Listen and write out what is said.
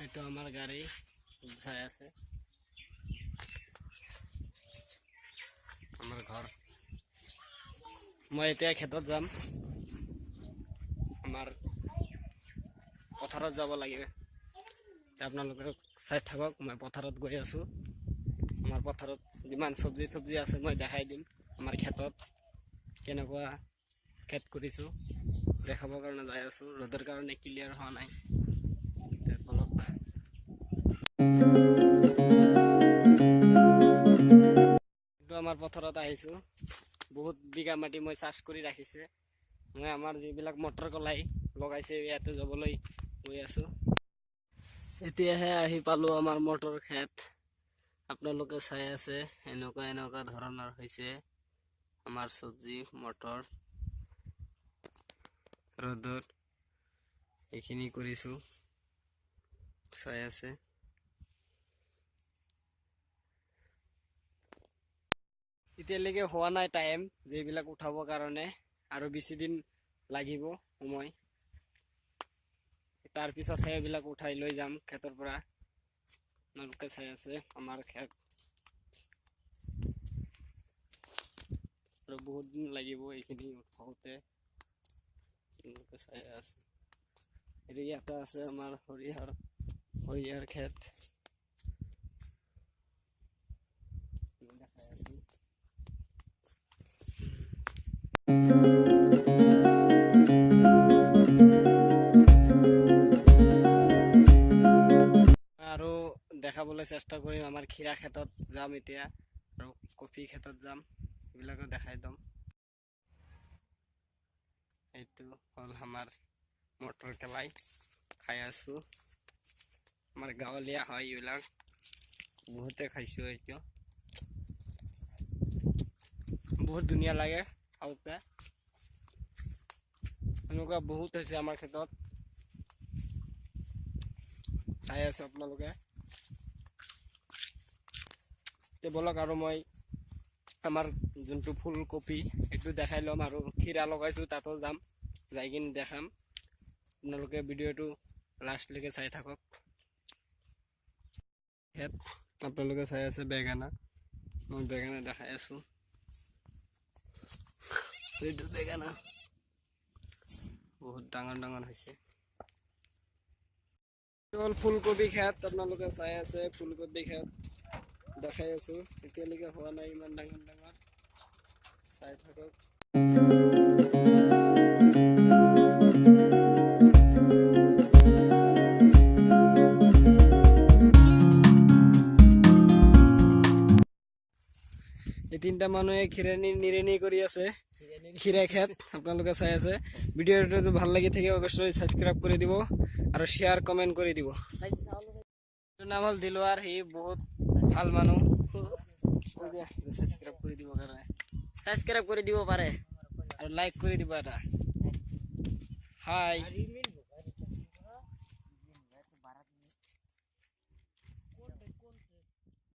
এইটো আমাৰ গাড়ী চাই আছে আমাৰ ঘৰ মই এতিয়া খেতত যাম আমাৰ পথাৰত যাব লাগিব আপোনালোকে চাই থাকক মই পথাৰত গৈ আছো আমাৰ পথাৰত যিমান সবজি আছে মই দেখাই দিম আমাৰ খেতত কেনেকুৱা খেত কৰিছো দেখাবৰ কাৰণে যাই আছো ৰ'দৰ কাৰণে ক্লিয়াৰ হোৱা নাই আমাৰ পথাৰত আহিছো বহুত বিঘা মাটি মই চাষ কৰি ৰাখিছে মই আমাৰ যিবিলাক মটৰ কলাই লগাইছে ইয়াতে যাবলৈ গৈ আছো এতিয়াহে আহি পালো আমাৰ মটৰ খেত আপোনালোকে চাই আছে এনেকুৱা ধৰণৰ হৈছে আমাৰ সবজি মটৰ ৰ'দত এইখিনি কৰিছো চাই আছে এতিয়ালৈকে হোৱা নাই টাইম যেবিলাক উঠাবৰ কাৰণে আৰু বেছি দিন লাগিব সময় তাৰ পিছত সেইবিলাক উঠাই লৈ যাম খেতৰ পৰা আপোনালোকে চাই আছে আমাৰ খেত আৰু বহুত দিন লাগিব এইখিনি উঠাওতে আপোনালোকে চাই আছে ইয়াতে আছে আমাৰ সৰিয়হৰ খেত দেখাই আছো আৰু দেখাবলৈ চেষ্টা কৰিম আমাৰ খিৰা খেতত যাম এতিয়া আৰু কফি খেতত যাম এইবিলাকো দেখাই দম এইটো হ'ল আমাৰ মটৰ কলাই খাই আছো আমাৰ গাঁৱলীয়া হয় এইবিলাক বহুতে খাইছো এইটো বহুত ধুনীয়া লাগে খাওঁতে এনেকুৱা বহুত হৈছে আমাৰ খেতত চাই আছে আপোনালোকে বলক আৰু মই আমাৰ যোনটো ফুলকবি এইটো দেখাই ল'ম আৰু খিৰা লগাইছো তাতো যাম যাই কিনে দেখাম আপোনালোকে ভিডিঅ'টো লাষ্টলৈকে চাই থাকক আপোনালোকে চাই আছে বেঙেনা মই বেঙেনা দেখাই আছো এইটো বেঙেনা বহুত ডাঙৰ হৈছে ফুলকবি খেত আপোনালোকে চাই আছে ফুলকবি খেত দেখাই আছো এতিয়ালৈকে হোৱা নাই ইমান ডাঙৰ চাই থাকক এই তিনটা মানুহে নিৰেনি কৰি আছে খিৰা খেত আপোনালোকে চাই আছে ভিডিঅ'টো ভাল লাগি থাকে অৱশ্যই সাবস্ক্ৰাইব কৰি দিব আৰু শেয়াৰ কমেন্ট কৰি দিব নাম হ'ল দিলৱাৰ সি বহুত ভাল মানুহ সাবস্ক্ৰাইব কৰি দিব পাৰে আৰু লাইক কৰি দিব এটা হাই